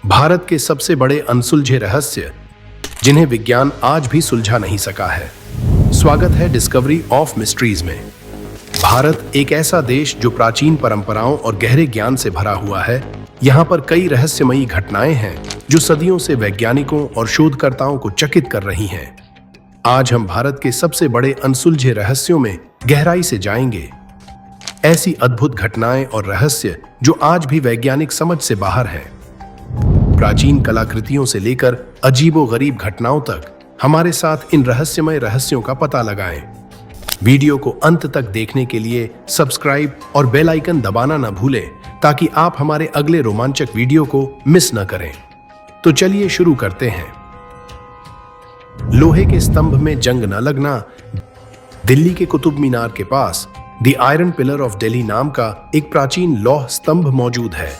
भारत के सबसे बड़े अनसुलझे रहस्य जिन्हें विज्ञान आज भी सुलझा नहीं सका है। स्वागत है डिस्कवरी ऑफ मिस्ट्रीज में। भारत एक ऐसा देश जो प्राचीन परंपराओं और गहरे ज्ञान से भरा हुआ है। यहाँ पर कई रहस्यमयी घटनाएं हैं जो सदियों से वैज्ञानिकों और शोधकर्ताओं को चकित कर रही हैं। आज हम भारत के सबसे बड़े अनसुलझे रहस्यों में गहराई से जाएंगे। ऐसी अद्भुत घटनाएं और रहस्य जो आज भी वैज्ञानिक समझ से बाहर है। प्राचीन कलाकृतियों से लेकर अजीबोगरीब घटनाओं तक हमारे साथ इन रहस्यमय रहस्यों का पता लगाएं। वीडियो को अंत तक देखने के लिए सब्सक्राइब और बेल आइकन दबाना न भूलें ताकि आप हमारे अगले रोमांचक वीडियो को मिस न करें। तो चलिए शुरू करते हैं। लोहे के स्तंभ में जंग न लगना। दिल्ली के कुतुब मीनार के पास the iron pillar of Delhi नाम का एक प्राचीन लौह स्तंभ मौजूद है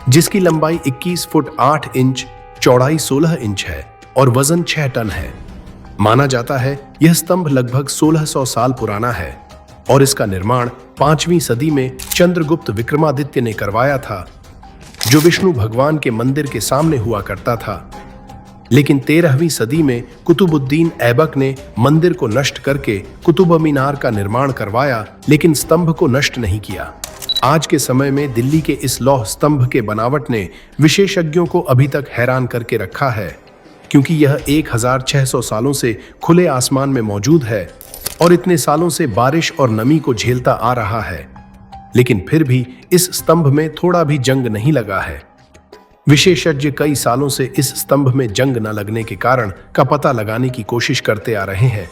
जिसकी लंबाई 21 फुट 8 इंच, चौड़ाई 16 इंच है और वजन 6 टन है। माना जाता है यह स्तंभ लगभग 1600 साल पुराना है और इसका निर्माण 5वीं सदी में चंद्रगुप्त विक्रमादित्य ने करवाया था, जो विष्णु भगवान के मंदिर के सामने हुआ करता था। लेकिन 13वीं सदी में कुतुबुद्दीन ऐबक ने मंदिर को नष्ट करके कुतुब मीनार का निर्माण करवाया, लेकिन स्तंभ को नष्ट नहीं किया। आज के समय में दिल्ली के इस लौह स्तंभ के बनावट ने विशेषज्ञों को अभी तक हैरान करके रखा है, क्योंकि यह 1600 सालों से खुले आसमान में मौजूद है और इतने सालों से बारिश और नमी को झेलता आ रहा है। लेकिन फिर भी इस स्तंभ में थोड़ा भी जंग नहीं लगा है। विशेषज्ञ कई सालों से इस स्तंभ में जंग न लगने के कारण का पता लगाने की कोशिश करते आ रहे हैं,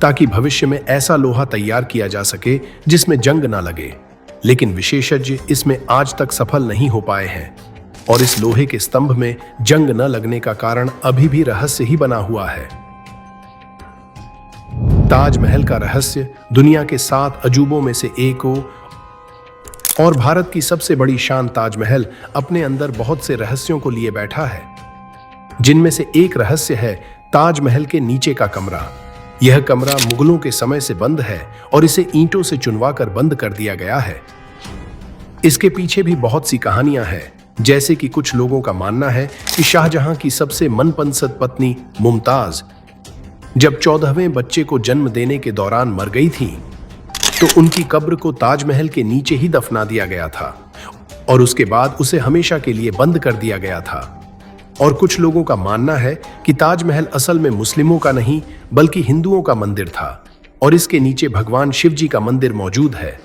ताकि भविष्य में ऐसा लोहा तैयार किया जा सके जिसमें जंग न लगे। लेकिन विशेषज्ञ इसमें आज तक सफल नहीं हो पाए हैं और इस लोहे के स्तंभ में जंग न लगने का कारण अभी भी रहस्य ही बना हुआ है। ताजमहल का रहस्य दुनिया के 7 अजूबों में से एक हो और भारत की सबसे बड़ी शान ताजमहल अपने अंदर बहुत से रहस्यों को लिए बैठा है, जिनमें से एक रहस्य है ताजमहल के नीचे का कमरा। यह कमरा मुगलों के समय से बंद है और इसे ईंटों से चुनवाकर बंद कर दिया गया है। इसके पीछे भी बहुत सी कहानियां हैं, जैसे कि कुछ लोगों का मानना है कि शाहजहां की सबसे मनपसंद पत्नी मुमताज जब 14वें बच्चे को जन्म देने के दौरान मर गई थी, तो उनकी कब्र को ताजमहल के नीचे ही दफना दिया गया था और उसके बाद उसे हमेशा के लिए बंद कर दिया गया था। और कुछ लोगों का मानना है कि ताजमहल असल में मुस्लिमों का नहीं बल्कि हिंदुओं का मंदिर था और इसके नीचे भगवान शिव जी का मंदिर मौजूद है।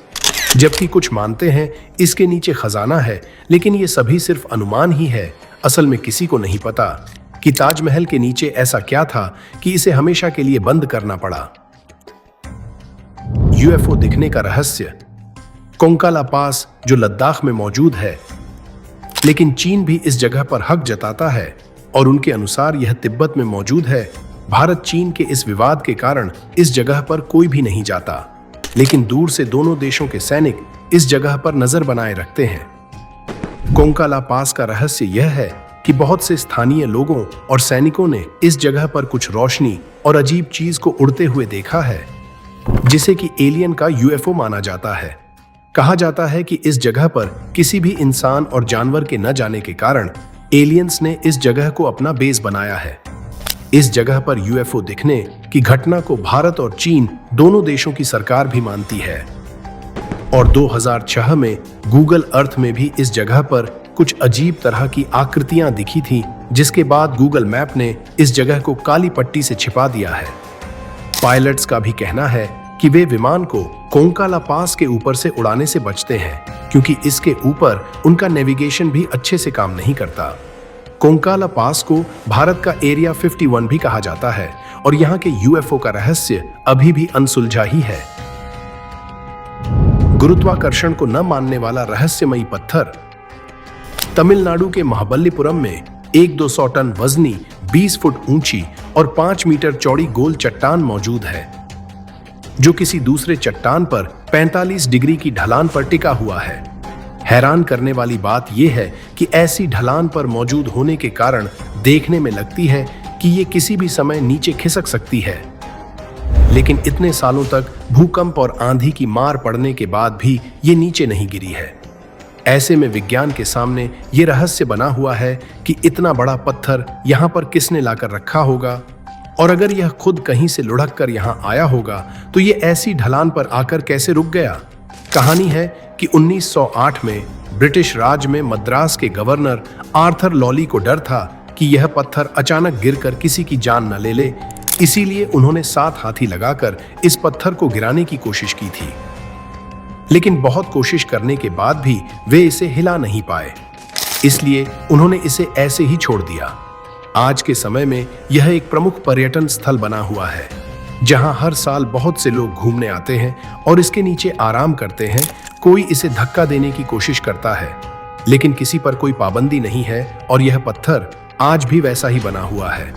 जबकि कुछ मानते हैं इसके नीचे खजाना है, लेकिन ये सभी सिर्फ अनुमान ही है। असल में किसी को नहीं पता कि ताजमहल के नीचे ऐसा क्या था कि इसे हमेशा के लिए बंद करना पड़ा। यूएफओ दिखने का रहस्य। कोंकाला पास जो लद्दाख में मौजूद है, लेकिन चीन भी इस जगह पर हक जताता है और उनके अनुसार यह तिब्बत में मौजूद है। भारत चीन के इस विवाद के कारण इस जगह पर कोई भी नहीं जाता, लेकिन दूर से दोनों देशों के सैनिक इस जगह पर नजर बनाए रखते हैं। कोंकाला पास का रहस्य यह है कि बहुत से स्थानीय लोगों और सैनिकों ने इस जगह पर कुछ रोशनी और अजीब चीज को उड़ते हुए देखा है, जिसे कि एलियन का यूएफओ माना जाता है। कहा जाता है कि इस जगह पर किसी भी इंसान और जानवर के न जाने के कारण एलियंस ने इस जगह को अपना बेस बनाया है। इस जगह पर यूएफओ दिखने की घटना को भारत और चीन दोनों देशों की सरकार भी मानती है और 2006 में गूगल अर्थ में भी इस जगह पर कुछ अजीब तरह की आकृतियां दिखी थी, जिसके बाद गूगल मैप ने इस जगह को काली पट्टी से छिपा दिया है। पायलट्स का भी कहना है कि वे विमान को कोंकाला पास के ऊपर से उड़ाने से बचते हैं, क्योंकि इसके ऊपर उनका नेविगेशन भी अच्छे से काम नहीं करता। कोंकाला पास को भारत का एरिया 51 भी कहा जाता है और यहाँ के यूएफओ का रहस्य अभी भी अनसुलझा ही है। गुरुत्वाकर्षण को न मानने वाला रहस्यमयी पत्थर। तमिलनाडु के महाबलीपुरम में एक 200 टन वजनी 20 फुट ऊंची और 5 मीटर चौड़ी गोल चट्टान मौजूद है, जो किसी दूसरे चट्टान पर 45 डिग्री की ढलान पर टिका हुआ है। हैरान करने वाली बात यह है कि ऐसी ढलान पर मौजूद होने के कारण देखने में लगती है कि ये किसी भी समय नीचे खिसक सकती है, लेकिन इतने सालों तक भूकंप और आंधी की मार पड़ने के बाद भी ये नीचे नहीं गिरी है। ऐसे में विज्ञान के सामने ये रहस्य बना हुआ है कि इतना बड़ा पत्थर यहाँ पर किसने लाकर रखा होगा, और अगर यह खुद कहीं से लुढ़क कर यहाँ आया होगा तो ये ऐसी ढलान पर आकर कैसे रुक गया। कहानी है कि 1908 में ब्रिटिश राज में मद्रास के गवर्नर आर्थर लॉली को डर था कि यह पत्थर अचानक गिरकर किसी की जान न ले ले, इसीलिए उन्होंने 7 हाथी लगाकर इस पत्थर को गिराने की कोशिश की थी। लेकिन बहुत कोशिश करने के बाद भी वे इसे हिला नहीं पाए, इसलिए उन्होंने इसे ऐसे ही छोड़ दिया। आज के समय में यह एक प्रमुख पर्यटन स्थल बना हुआ है, जहां हर साल बहुत से लोग घूमने आते हैं और इसके नीचे आराम करते हैं। कोई इसे धक्का देने की कोशिश करता है, लेकिन किसी पर कोई पाबंदी नहीं है और यह पत्थर आज भी वैसा ही बना हुआ है।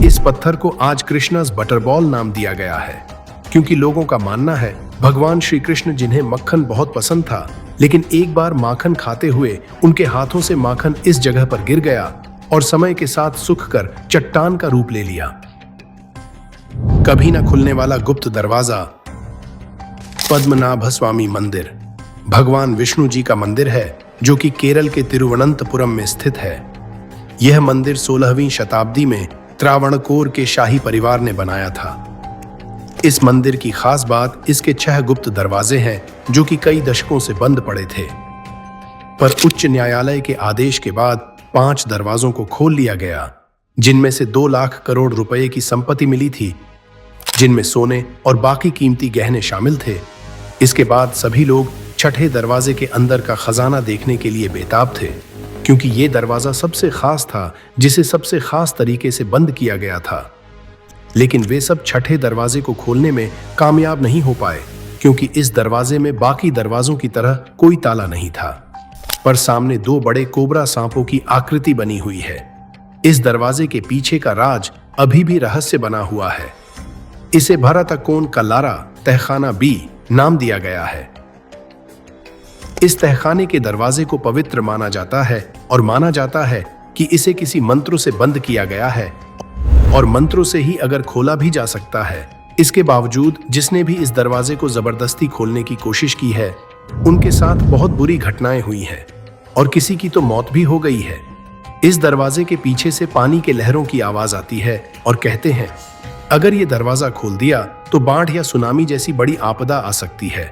इस पत्थर को आज कृष्णास बटरबॉल नाम दिया गया है, क्योंकि लोगों का मानना है भगवान श्री कृष्ण, जिन्हें मक्खन बहुत पसंद था, लेकिन एक बार माखन खाते हुए उनके हाथों से माखन इस जगह पर गिर गया और समय के साथ सूख कर चट्टान का रूप ले लिया। कभी न खुलने वाला गुप्त दरवाजा। पद्मनाभ स्वामी मंदिर भगवान विष्णु जी का मंदिर है, जो कि केरल के तिरुवनंतपुरम में स्थित है। यह मंदिर 16वीं शताब्दी में त्रावणकोर के शाही परिवार ने बनाया था। इस मंदिर की खास बात इसके 6 गुप्त दरवाजे हैं, जो कि कई दशकों से बंद पड़े थे, पर उच्च न्यायालय के आदेश के बाद 5 दरवाजों को खोल लिया गया, जिनमें से 2 लाख करोड़ रुपए की संपत्ति मिली थी, जिनमें सोने और बाकी कीमती गहने शामिल थे। इसके बाद सभी लोग 6ठे दरवाजे के अंदर का खजाना देखने के लिए बेताब थे, क्योंकि ये दरवाजा सबसे खास था, जिसे सबसे खास तरीके से बंद किया गया था। लेकिन वे सब 6ठे दरवाजे को खोलने में कामयाब नहीं हो पाए, क्योंकि इस दरवाजे में बाकी दरवाजों की तरह कोई ताला नहीं था, पर सामने 2 बड़े कोबरा सांपों की आकृति बनी हुई है। इस दरवाजे के पीछे का राज अभी भी रहस्य बना हुआ है। इसे भरतकोन कल्लारा तहखाना बी नाम दिया गया है। इस तहखाने के दरवाजे को पवित्र माना जाता है और माना जाता है कि इसे किसी मंत्र से बंद किया गया है और मंत्रों से ही अगर खोला भी जा सकता है। इसके बावजूद जिसने भी इस दरवाजे को जबरदस्ती खोलने की कोशिश की है, उनके साथ बहुत बुरी घटनाएं हुई हैं और किसी की तो मौत भी हो गई है। इस दरवाजे के पीछे से पानी के लहरों की आवाज आती है और कहते हैं अगर ये दरवाजा खोल दिया तो बाढ़ या सुनामी जैसी बड़ी आपदा आ सकती है।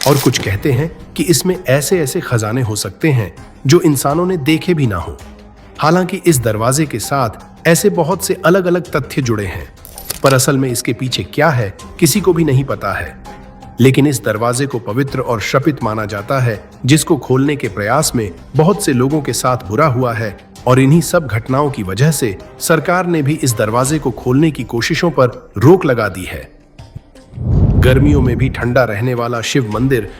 और कुछ कहते हैं कि इसमें ऐसे ऐसे खजाने हो सकते हैं जो इंसानों ने देखे भी ना हो। हालांकि इस दरवाजे के साथ ऐसे बहुत से अलग अलग तथ्य जुड़े हैं, पर असल में इसके पीछे क्या है किसी को भी नहीं पता है। लेकिन इस दरवाजे को पवित्र और श्रपित माना जाता है, जिसको खोलने के प्रयास में बहुत से लोगों के साथ बुरा हुआ है, और इन्हीं सब घटनाओं की वजह से सरकार ने भी इस दरवाजे को खोलने की कोशिशों पर रोक लगा दी है। गर्मियों में भी ठंडा रहने वाला शिव मंदिर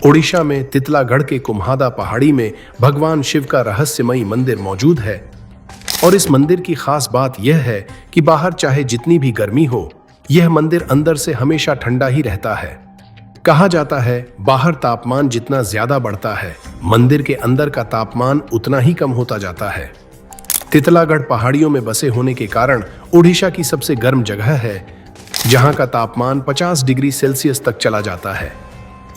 ओडिशा में तितलागढ़ के कुम्हादा पहाड़ी में भगवान शिव का रहस्यमयी मंदिर मौजूद है। और इस मंदिर की खास बात यह है कि बाहर चाहे जितनी भी गर्मी हो, यह मंदिर अंदर से हमेशा ठंडा ही रहता है। कहा जाता है बाहर तापमान जितना ज्यादा बढ़ता है, मंदिर के अंदर का तापमान उतना ही कम होता जाता है। तितलागढ़ पहाड़ियों में बसे होने के कारण ओडिशा की सबसे गर्म जगह है, जहां का तापमान 50 डिग्री सेल्सियस तक चला जाता है।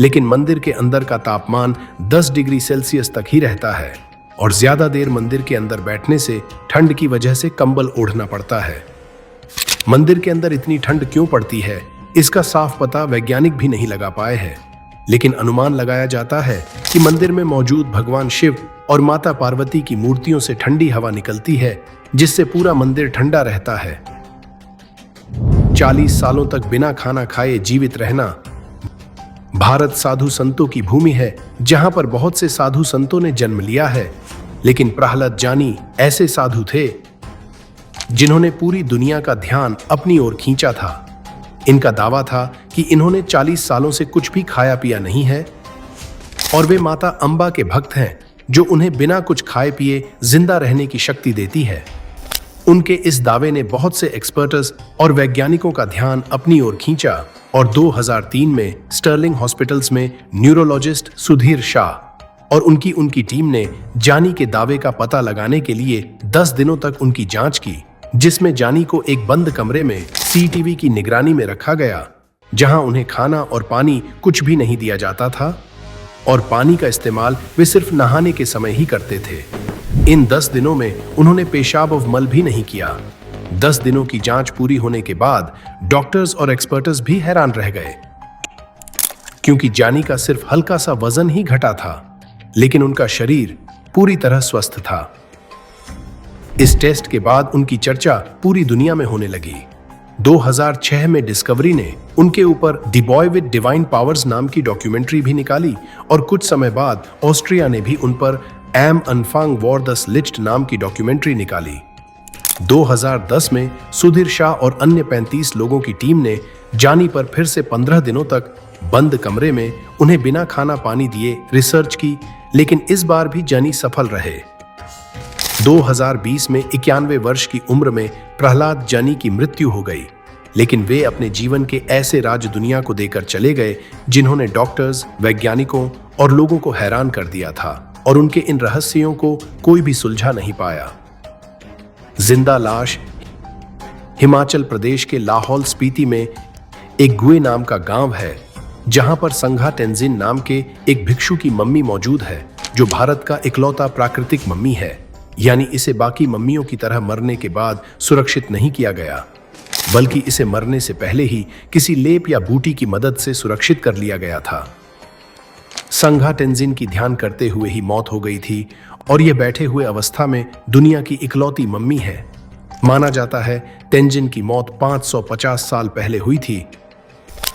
लेकिन मंदिर के अंदर का तापमान 10 डिग्री सेल्सियस तक ही रहता है और ज्यादा देर मंदिर के अंदर बैठने से ठंड की वजह से कंबल ओढ़ना पड़ता है। मंदिर के अंदर इतनी ठंड क्यों पड़ती है, इसका साफ पता वैज्ञानिक भी नहीं लगा पाए हैं, लेकिन अनुमान लगाया जाता है कि मंदिर में मौजूद भगवान शिव और माता पार्वती की मूर्तियों से ठंडी हवा निकलती है, जिससे पूरा मंदिर ठंडा रहता है। 40 सालों तक बिना खाना खाए जीवित रहना। भारत साधु संतों की भूमि है, जहां पर बहुत से साधु संतों ने जन्म लिया है, लेकिन प्रहलाद जानी ऐसे साधु थे जिन्होंने पूरी दुनिया का ध्यान अपनी ओर खींचा था। इनका दावा था कि इन्होंने 40 सालों से कुछ भी खाया पिया नहीं है और वे माता अंबा के भक्त हैं, जो उन्हें बिना कुछ खाए पिए जिंदा रहने की शक्ति देती है। उनके इस दावे ने बहुत से एक्सपर्ट्स और वैज्ञानिकों का ध्यान अपनी ओर खींचा और 2003 में स्टर्लिंग हॉस्पिटल्स में न्यूरोलॉजिस्ट सुधीर शाह और उनकी टीम ने जानी के दावे का पता लगाने के लिए 10 दिनों तक उनकी जांच की, जिसमें जानी को एक बंद कमरे में सीटीवी की निगरानी में रखा गया, जहां उन्हें खाना और पानी कुछ भी नहीं दिया जाता था। और पानी का इस्तेमाल वे सिर्फ नहाने के समय ही करते थे। इन 10 दिनों में उन्होंने पेशाब और मल भी नहीं किया। 10 दिनों की जांच पूरी होने के बाद डॉक्टर्स और एक्सपर्ट्स भी हैरान रह गए, क्योंकि जानी का सिर्फ हल्का सा वजन ही घटा था, लेकिन उनका शरीर पूरी तरह स्वस्थ था। इस टेस्ट के बाद उनकी चर्चा पूरी दुनिया में होने लगी। 2006 में डिस्कवरी ने उनके ऊपर the boy with divine powers नाम की डॉक्यूमेंट्री भी निकाली और कुछ समय बाद ऑस्ट्रिया ने भी उन पर एम अनफांग वॉर द स्लिच्ड नाम की डॉक्यूमेंट्री निकाली। 2010 में सुधीर शाह और अन्य 35 लोगों की टीम ने जानी पर फिर से 15 दिनों तक बंद कमरे में उन्हें बिना खाना पानी दिए रिसर्च की, लेकिन इस बार भी जानी सफल रहे। 2020 में 91 वर्ष की उम्र में प्रहलाद जानी की मृत्यु हो गई, लेकिन वे अपने जीवन के ऐसे राज दुनिया को देकर चले गए जिन्होंने डॉक्टर्स, वैज्ञानिकों और लोगों को हैरान कर दिया था, और उनके इन रहस्यों को कोई भी सुलझा नहीं पाया। जिंदा लाश। हिमाचल प्रदेश के लाहौल स्पीति में एक गुए नाम का गांव है, जहां पर संघा टेंजिन नाम के एक भिक्षु की मम्मी मौजूद है, जो भारत का इकलौता प्राकृतिक मम्मी है। यानी इसे बाकी मम्मियों की तरह मरने के बाद सुरक्षित नहीं किया गया, बल्कि इसे मरने से पहले ही किसी लेप या बूटी की मदद से सुरक्षित कर लिया गया था। संघा टेंजिन की ध्यान करते हुए ही मौत हो गई थी, और यह बैठे हुए अवस्था में दुनिया की इकलौती मम्मी है। माना जाता है तेंजिन की मौत 550 साल पहले हुई थी,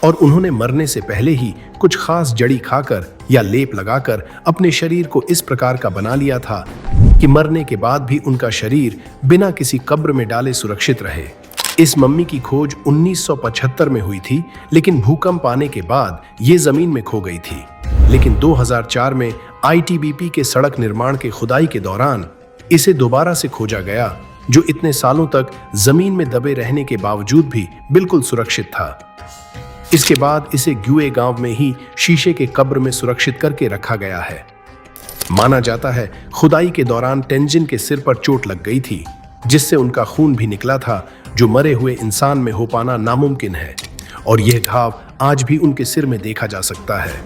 और उन्होंने मरने से पहले ही कुछ खास जड़ी खाकर या लेप लगाकर अपने शरीर को इस प्रकार का बना लिया था कि मरने के बाद भी उनका शरीर बिना किसी कब्र में डाले सुरक्षित रहे। इस मम्मी की खोज 1975 में हुई थी, लेकिन भूकंप आने के बाद ये जमीन में खो गई थी। लेकिन 2004 में आईटीबीपी के सड़क निर्माण के खुदाई के दौरान इसे दोबारा से खोजा गया, जो इतने सालों तक जमीन में दबे रहने के बावजूद भी बिल्कुल सुरक्षित था। इसके बाद इसे ग्युए गांव में ही शीशे के कब्र में सुरक्षित करके रखा गया है। माना जाता है खुदाई के दौरान टेंजिन के सिर पर चोट लग गई थी, जिससे उनका खून भी निकला था, जो मरे हुए इंसान में हो पाना नामुमकिन है, और यह घाव आज भी उनके सिर में देखा जा सकता है।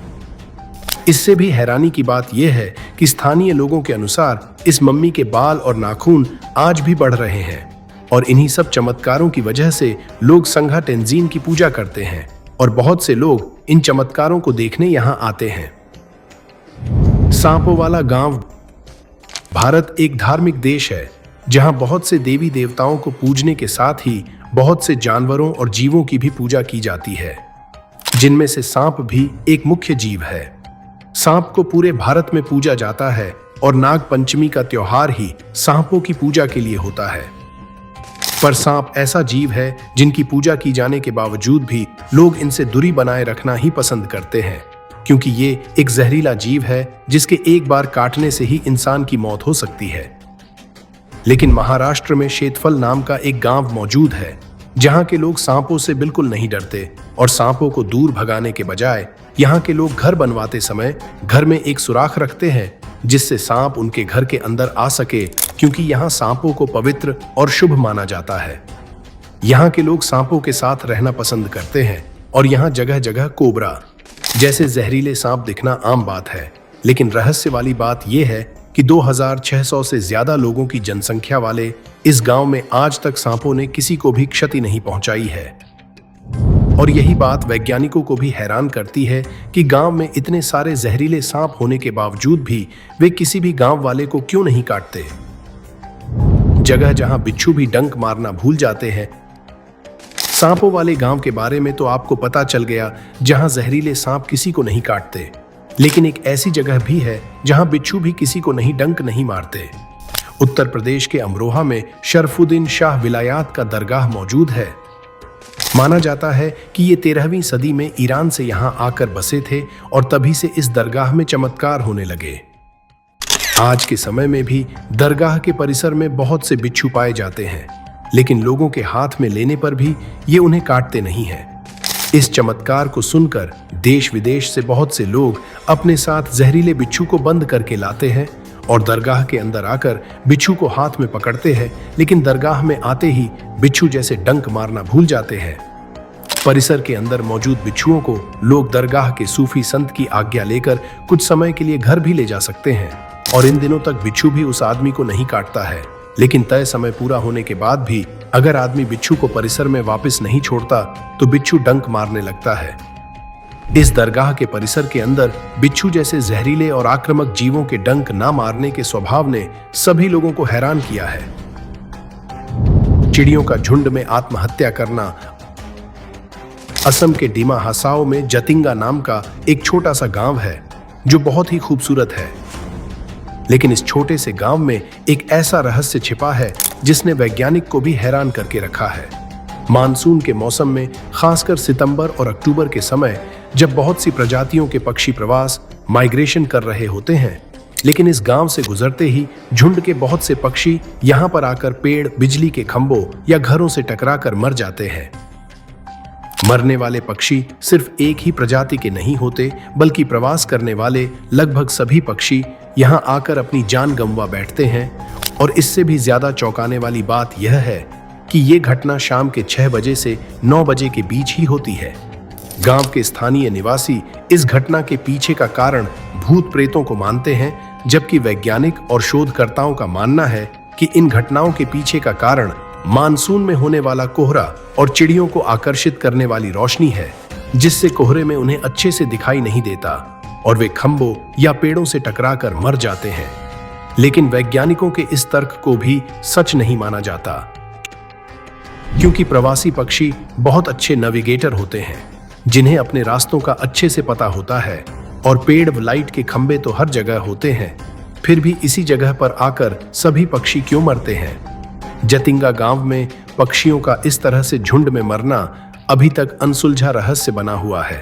इससे भी हैरानी की बात यह है कि स्थानीय लोगों के अनुसार इस मम्मी के बाल और नाखून आज भी बढ़ रहे हैं, और इन्हीं सब चमत्कारों की वजह से लोग संघा टेंजिन की पूजा करते हैं, और बहुत से लोग इन चमत्कारों को देखने यहाँ आते हैं। सांपों वाला गांव। भारत एक धार्मिक देश है, जहां बहुत से देवी देवताओं को पूजने के साथ ही बहुत से जानवरों और जीवों की भी पूजा की जाती है, जिनमें से सांप भी एक मुख्य जीव है। सांप को पूरे भारत में पूजा जाता है, और नाग पंचमी का त्योहार ही सांपों की पूजा के लिए होता है। पर सांप ऐसा जीव है जिनकी पूजा की जाने के बावजूद भी लोग इनसे दूरी बनाए रखना ही पसंद करते हैं, क्योंकि ये एक जहरीला जीव है जिसके एक बार काटने से ही इंसान की मौत हो सकती है। लेकिन महाराष्ट्र में शेतफल नाम का एक गांव मौजूद है, जहां के लोग सांपों से बिल्कुल नहीं डरते, और सांपों को दूर भगाने के बजाय यहाँ के लोग घर बनवाते समय घर में एक सुराख रखते हैं, जिससे सांप उनके घर के अंदर आ सके, क्योंकि यहाँ सांपों को पवित्र और शुभ माना जाता है। यहाँ के लोग सांपों के साथ रहना पसंद करते हैं, और यहाँ जगह जगह कोबरा जैसे जहरीले सांप दिखना आम बात है। लेकिन रहस्य वाली बात यह है कि 2600 से ज्यादा लोगों की जनसंख्या वाले इस गांव में आज तक सांपों ने किसी को भी क्षति नहीं पहुंचाई है। और यही बात वैज्ञानिकों को भी हैरान करती है कि गांव में इतने सारे जहरीले सांप होने के बावजूद भी वे किसी भी गांव वाले को क्यों नहीं काटते। जगह जहां बिच्छू भी डंक मारना भूल जाते हैं। सांपों वाले गांव के बारे में तो आपको पता चल गया, जहां जहरीले सांप किसी को नहीं काटते, लेकिन एक ऐसी जगह भी है जहां बिच्छू भी किसी को नहीं डंक नहीं मारते। उत्तर प्रदेश के अमरोहा में शरफुद्दीन शाह विलायत का दरगाह मौजूद है। माना जाता है कि ये 13वीं सदी में ईरान से यहां आकर बसे थे, और तभी से इस दरगाह में चमत्कार होने लगे। आज के समय में भी दरगाह के परिसर में बहुत से बिच्छू पाए जाते हैं, लेकिन लोगों के हाथ में लेने पर भी ये उन्हें काटते नहीं हैं। इस चमत्कार को सुनकर देश विदेश से बहुत से लोग अपने साथ जहरीले बिच्छू को बंद करके लाते हैं, और दरगाह के अंदर आकर बिच्छू को हाथ में पकड़ते हैं, लेकिन दरगाह में आते ही बिच्छू जैसे डंक मारना भूल जाते हैं। परिसर के अंदर मौजूद बिच्छुओं को लोग दरगाह के सूफी संत की आज्ञा लेकर कुछ समय के लिए घर भी ले जा सकते हैं और इन दिनों तक बिच्छू भी उस आदमी को नहीं काटता है। लेकिन तय समय पूरा होने के बाद भी अगर आदमी बिच्छू को परिसर में वापस नहीं छोड़ता तो बिच्छू डंक मारने लगता है। इस दरगाह के परिसर के अंदर बिच्छू जैसे जहरीले और आक्रामक जीवों के डंक ना मारने के स्वभाव ने सभी लोगों को हैरान किया है। चिड़ियों का झुंड में आत्महत्या करना। असम के डिमा हसाओ में जतिंगा नाम का एक छोटा सा गांव है जो बहुत ही खूबसूरत है। लेकिन इस छोटे से गांव में एक ऐसा रहस्य छिपा है जिसने वैज्ञानिक को भी हैरान करके रखा है। मानसून के मौसम में, खासकर सितंबर और अक्टूबर के समय, जब बहुत सी प्रजातियों के पक्षी प्रवास माइग्रेशन कर रहे होते हैं, लेकिन इस गांव से गुजरते ही झुंड के बहुत से पक्षी यहां पर आकर पेड़, बिजली के खंभों या घरों से टकराकर मर जाते हैं। मरने वाले पक्षी सिर्फ एक ही प्रजाति के नहीं होते, बल्कि प्रवास करने वाले लगभग सभी पक्षी यहां आकर अपनी जान गंवा बैठते हैं। और इससे भी ज्यादा चौंकाने वाली बात यह है कि ये घटना शाम के 6 बजे से 9 बजे के बीच ही होती है। गांव के स्थानीय निवासी इस घटना के पीछे का कारण भूत प्रेतों को मानते हैं, जबकि वैज्ञानिक और शोधकर्ताओं का मानना है कि इन घटनाओं के पीछे का कारण मानसून में होने वाला कोहरा और चिड़ियों को आकर्षित करने वाली रोशनी है, जिससे कोहरे में उन्हें अच्छे से दिखाई नहीं देता और वे खंभों या पेड़ों से टकराकर मर जाते हैं। लेकिन वैज्ञानिकों के इस तर्क को भी सच नहीं माना जाता, क्योंकि प्रवासी पक्षी बहुत अच्छे नेविगेटर होते हैं जिन्हें अपने रास्तों का अच्छे से पता होता है। और पेड़ व लाइट के खंभे तो हर जगह होते हैं, फिर भी इसी जगह पर आकर सभी पक्षी क्यों मरते हैं? जतिंगा गांव में पक्षियों का इस तरह से झुंड में मरना अभी तक अनसुलझा रहस्य बना हुआ है।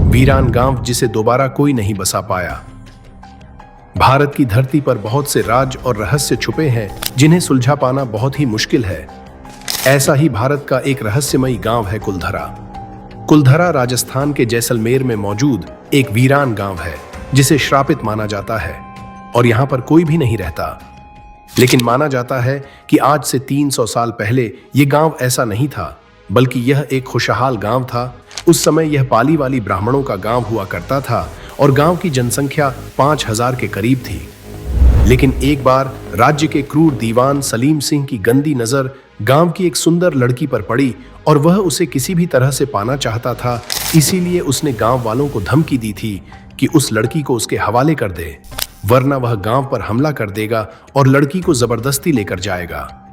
वीरान गांव जिसे दोबारा कोई नहीं बसा पाया। भारत की धरती पर बहुत से राज और रहस्य छुपे हैं जिन्हें सुलझा पाना बहुत ही मुश्किल है। ऐसा ही भारत का एक रहस्यमयी गांव है कुलधरा। कुलधरा राजस्थान के जैसलमेर में मौजूद एक वीरान गांव है जिसे श्रापित माना जाता है और यहां पर कोई भी नहीं रहता। लेकिन माना जाता है कि आज से 300 साल पहले यह गांव ऐसा नहीं था, बल्कि यह एक खुशहाल गांव था। उस समय यह पाली वाली ब्राह्मणों का गांव हुआ करता था और गांव की जनसंख्या 5000 के करीब थी। लेकिन एक बार राज्य के क्रूर दीवान सलीम सिंह की गंदी नजर गांव की एक सुंदर लड़की पर पड़ी और वह उसे किसी भी तरह से पाना चाहता था। इसीलिए उसने गांव वालों को धमकी दी थी कि उस लड़की को उसके हवाले कर दे, वरना वह गांव पर हमला कर देगा और लड़की को जबरदस्ती लेकर जाएगा।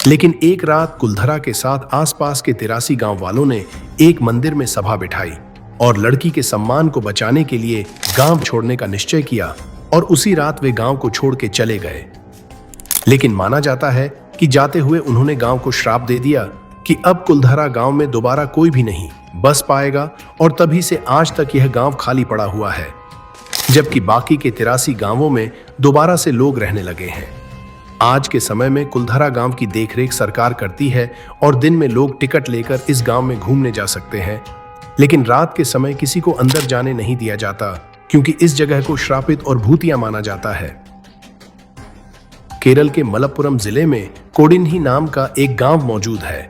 लेकिन एक रात कुलधरा के साथ आसपास के 83 गांव वालों ने एक मंदिर में सभा बिठाई और लड़की के सम्मान को बचाने के लिए गांव छोड़ने का निश्चय किया और उसी रात वे गांव को छोड़ के चले गए। लेकिन माना जाता है कि जाते हुए उन्होंने गांव को श्राप दे दिया कि अब कुलधरा गांव में दोबारा कोई भी नहीं बस पाएगा और तभी से आज तक यह गांव खाली पड़ा हुआ है, जबकि बाकी के 83 गांवों में दोबारा से लोग रहने लगे हैं। आज के समय में कुलधरा गांव की देखरेख सरकार करती है और दिन में लोग टिकट लेकर इस गांव में घूमने जा सकते हैं, लेकिन रात के समय किसी को अंदर जाने नहीं दिया जाता, क्योंकि इस जगह को श्रापित और भूतिया माना जाता है। केरल के मलप्पुरम जिले में कोडिन्ही नाम का एक गांव मौजूद है,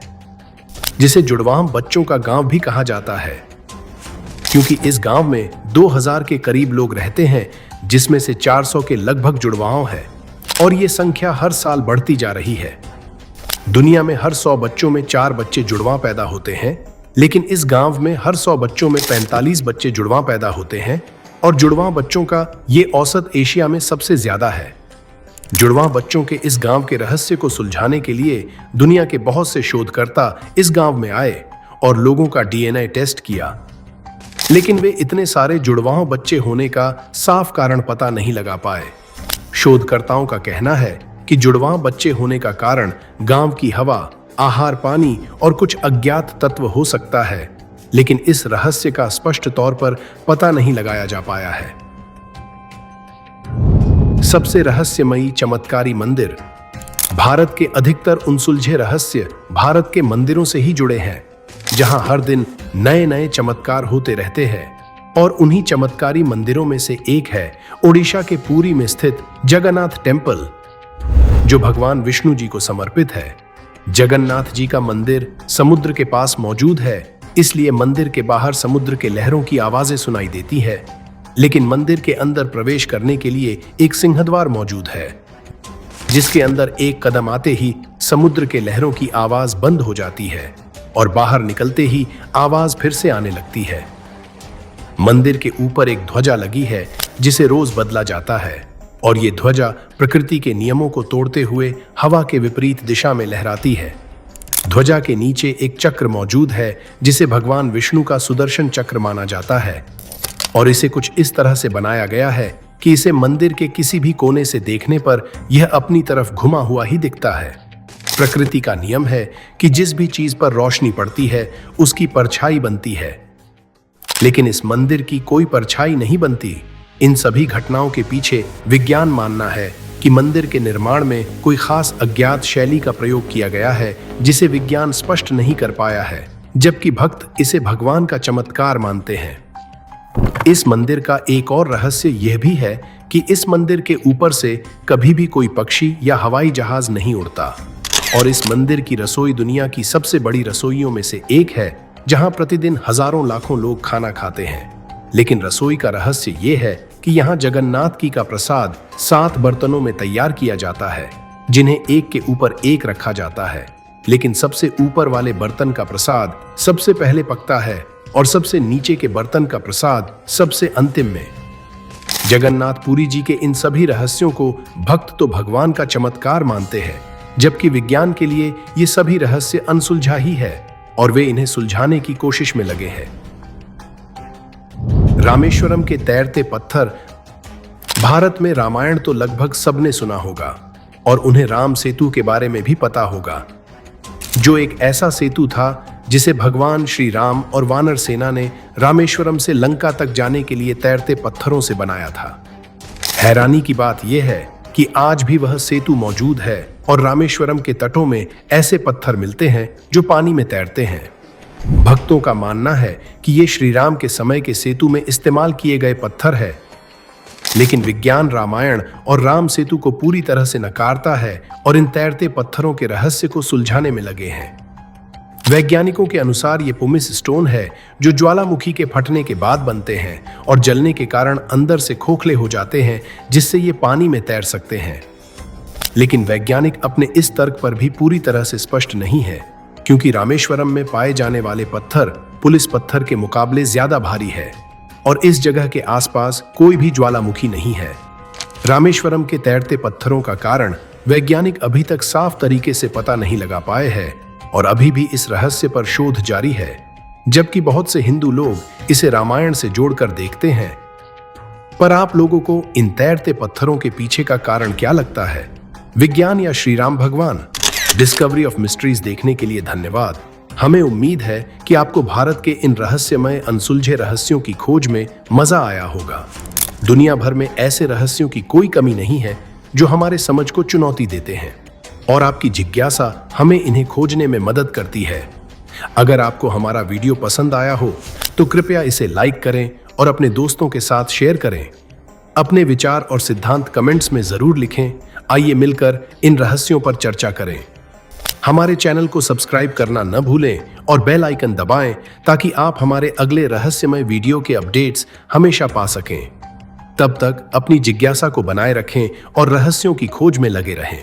जिसे जुड़वां बच्चों का गांव भी कहा जाता है, क्योंकि इस गांव में 2000 के करीब लोग रहते हैं, जिसमें से 400 के लगभग जुड़वां हैं और ये संख्या हर साल बढ़ती जा रही है। दुनिया में हर 100 बच्चों में 4 बच्चे जुड़वां पैदा होते हैं, लेकिन इस गांव में हर 100 बच्चों में 45 बच्चे जुड़वां पैदा होते हैं और जुड़वां बच्चों का ये औसत एशिया में सबसे ज्यादा है। जुड़वां बच्चों के इस गांव के रहस्य को सुलझाने के लिए दुनिया के बहुत से शोधकर्ता इस गांव में आए और लोगों का डीएनए टेस्ट किया, लेकिन वे इतने सारे जुड़वां बच्चे होने का साफ कारण पता नहीं लगा पाए। शोधकर्ताओं का कहना है कि जुड़वां बच्चे होने का कारण गांव की हवा, आहार, पानी और कुछ अज्ञात तत्व हो सकता है, लेकिन इस रहस्य का स्पष्ट तौर पर पता नहीं लगाया जा पाया है। सबसे रहस्यमयी चमत्कारी मंदिर। भारत के अधिकतर उनसुलझे रहस्य भारत के मंदिरों से ही जुड़े हैं, जहां हर दिन नए नए चमत्कार होते रहते हैं। और उन्हीं चमत्कारी मंदिरों में से एक है ओडिशा के पुरी में स्थित जगन्नाथ टेम्पल, जो भगवान विष्णु जी को समर्पित है। जगन्नाथ जी का मंदिर समुद्र के पास मौजूद है, इसलिए मंदिर के बाहर समुद्र के लहरों की आवाजें सुनाई देती है, लेकिन मंदिर के अंदर प्रवेश करने के लिए एक सिंहद्वार मौजूद है, जिसके अंदर एक कदम आते ही समुद्र के लहरों की आवाज बंद हो जाती है और बाहर निकलते ही आवाज फिर से आने लगती है। मंदिर के ऊपर एक ध्वजा लगी है जिसे रोज बदला जाता है और ये ध्वजा प्रकृति के नियमों को तोड़ते हुए हवा के विपरीत दिशा में लहराती है। ध्वजा के नीचे एक चक्र मौजूद है जिसे भगवान विष्णु का सुदर्शन चक्र माना जाता है और इसे कुछ इस तरह से बनाया गया है कि इसे मंदिर के किसी भी कोने से देखने पर यह अपनी तरफ घुमा हुआ ही दिखता है। प्रकृति का नियम है कि जिस भी चीज पर रोशनी पड़ती है उसकी परछाई बनती है, लेकिन इस मंदिर की कोई परछाई नहीं बनती। इन सभी घटनाओं के पीछे विज्ञान मानना है कि मंदिर के निर्माण में कोई खास अज्ञात शैली का प्रयोग किया गया है जिसे विज्ञान स्पष्ट नहीं कर पाया है, जबकि भक्त इसे भगवान का चमत्कार मानते हैं। इस मंदिर का एक और रहस्य यह भी है कि इस मंदिर के ऊपर से कभी भी कोई पक्षी या हवाई जहाज नहीं उड़ता और इस मंदिर की रसोई दुनिया की सबसे बड़ी रसोइयों में से एक है, जहां प्रतिदिन हजारों लाखों लोग खाना खाते हैं। लेकिन रसोई का रहस्य यह है कि यहाँ जगन्नाथ जी का प्रसाद 7 बर्तनों में तैयार किया जाता है, जिन्हें एक के ऊपर एक रखा जाता है, लेकिन सबसे ऊपर वाले बर्तन का प्रसाद सबसे पहले पकता है और सबसे नीचे के बर्तन का प्रसाद सबसे अंतिम में। जगन्नाथ पुरी जी के इन सभी रहस्यों को भक्त तो भगवान का चमत्कार मानते हैं, जबकि विज्ञान के लिए ये सभी रहस्य अनसुलझा ही है और वे इन्हें सुलझाने की कोशिश में लगे हैं। रामेश्वरम के तैरते पत्थर। भारत में रामायण तो लगभग सबने सुना होगा और उन्हें राम सेतु के बारे में भी पता होगा, जो एक ऐसा सेतु था जिसे भगवान श्री राम और वानर सेना ने रामेश्वरम से लंका तक जाने के लिए तैरते पत्थरों से बनाया था। हैरानी की बात यह है कि आज भी वह सेतु मौजूद है और रामेश्वरम के तटों में ऐसे पत्थर मिलते हैं जो पानी में तैरते हैं। भक्तों का मानना है कि ये श्री राम के समय के सेतु में इस्तेमाल किए गए पत्थर है, लेकिन विज्ञान रामायण और राम सेतु को पूरी तरह से नकारता है और इन तैरते पत्थरों के रहस्य को सुलझाने में लगे हैं। वैज्ञानिकों के अनुसार ये पुमिस स्टोन है जो ज्वालामुखी के फटने के बाद बनते हैं और जलने के कारण अंदर से खोखले हो जाते हैं, जिससे ये पानी में तैर सकते हैं। लेकिन वैज्ञानिक अपने इस तर्क पर भी पूरी तरह से स्पष्ट नहीं है, क्योंकि रामेश्वरम में पाए जाने वाले पत्थर पुलिस पत्थर के मुकाबले ज्यादा भारी है और इस जगह के आसपास कोई भी ज्वालामुखी नहीं है। रामेश्वरम के तैरते पत्थरों का कारण वैज्ञानिक अभी तक साफ तरीके से पता नहीं लगा पाए हैं और अभी भी इस रहस्य पर शोध जारी है, जबकि बहुत से हिंदू लोग इसे रामायण से जोड़कर देखते हैं। पर आप लोगों को इन तैरते पत्थरों के पीछे का कारण क्या लगता है? विज्ञान या श्री राम भगवान? डिस्कवरी ऑफ मिस्ट्रीज देखने के लिए धन्यवाद। हमें उम्मीद है कि आपको भारत के इन रहस्यमय अनसुलझे रहस्यों की खोज में मजा आया होगा। दुनिया भर में ऐसे रहस्यों की कोई कमी नहीं है जो हमारे समझ को चुनौती देते हैं और आपकी जिज्ञासा हमें इन्हें खोजने में मदद करती है। अगर आपको हमारा वीडियो पसंद आया हो तो कृपया इसे लाइक करें और अपने दोस्तों के साथ शेयर करें। अपने विचार और सिद्धांत कमेंट्स में जरूर लिखें। आइए मिलकर इन रहस्यों पर चर्चा करें। हमारे चैनल को सब्सक्राइब करना न भूलें और बेल आइकन दबाएं ताकि आप हमारे अगले रहस्यमय वीडियो के अपडेट्स हमेशा पा सकें। तब तक अपनी जिज्ञासा को बनाए रखें और रहस्यों की खोज में लगे रहें।